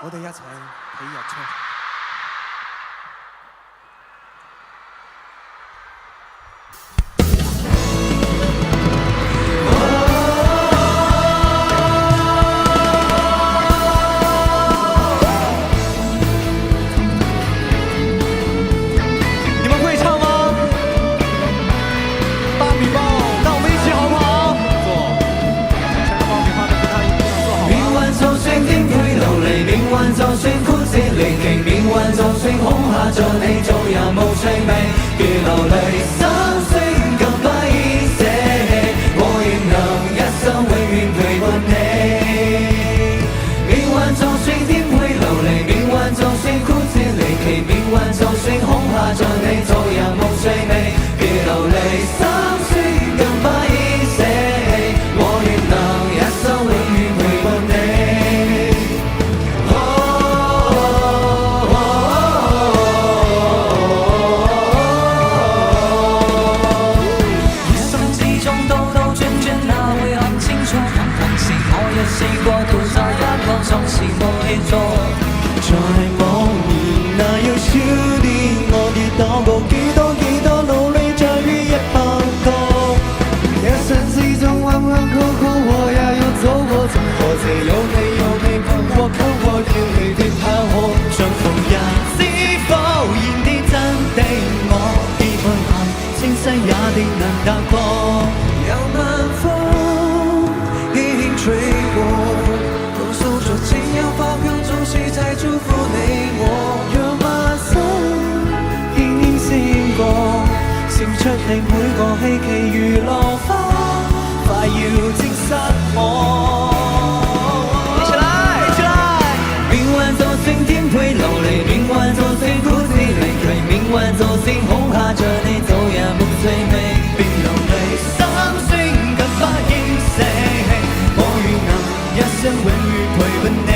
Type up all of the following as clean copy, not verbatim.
我哋一齊睇日出。就算枯枝離奇，命運就算恐嚇着你，做人無趣味，如流淚心聲更不易捨棄，我願能一生永遠陪伴你。命運就算顛沛流離，命運就算枯枝離奇，命運就算恐嚇着你，做人無趣味，如流淚心聲更不易捨棄，我願能一生永遠陪伴你。試過到這一個總是無協助，在某年那要少年，我跌倒過幾多努力，再於一百個。一生之中彎彎曲曲，我也要走過，怎可這有你伴我，給我要你的拋開，像逢人知否然的真的我，結伴行清西也定能踏過，有晚風輕輕吹過，告訴着情有花香，總是在祝福你我。讓晚星輕輕閃過，閃出你每個希冀如落花，快要證實我。一起來，一起來！命運就算顛沛流離，命運就算枯枝離奇，命運就算恐嚇着你，做人無趣味，別流淚心聲更不應捨棄。一生永遠陪伴你。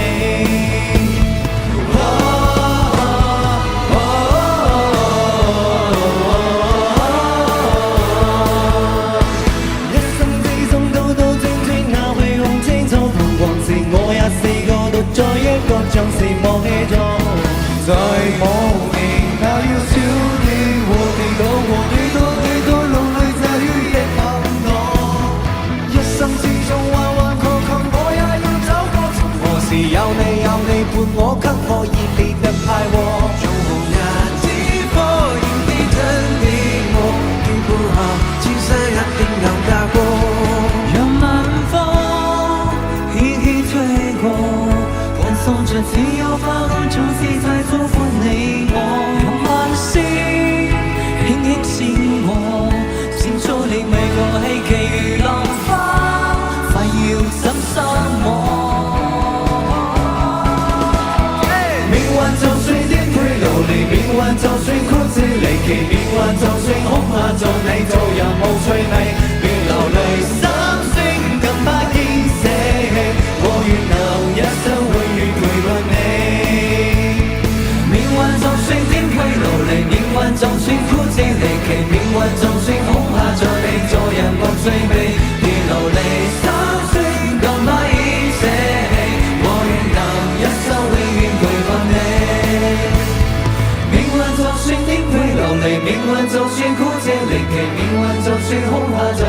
一生之中兜兜轉轉，哪會弄清楚彷徨時，我也試過獨在一個像是忘記咗。在某年那要少年，我地到過幾多努力，就於一百個。一生之中彎彎曲曲，我也要走過。何時有你伴我，給我熱烈的派和，像紅日之火燃的真的我，見過後千山一定能踏過。讓晚風輕輕吹過，歡送着自由花香，總是在祝福你我。讓晚星輕輕閃過，閃出你每個希冀如浪花，快要怎傷我。就算顛沛流離，命運就算枯枝離奇，命運就算恐嚇着你，做人無趣味，別流淚心聲更不應捨棄，我願能一生永遠陪伴你。命運就算顛沛流離，命運就算枯枝離奇，命運就算恐嚇着你，做人無趣味，別流離心聲更不應捨棄，我願能一生永遠陪伴你。命運就算顛沛流離，命運就算枯枝離奇，命運就算恐嚇着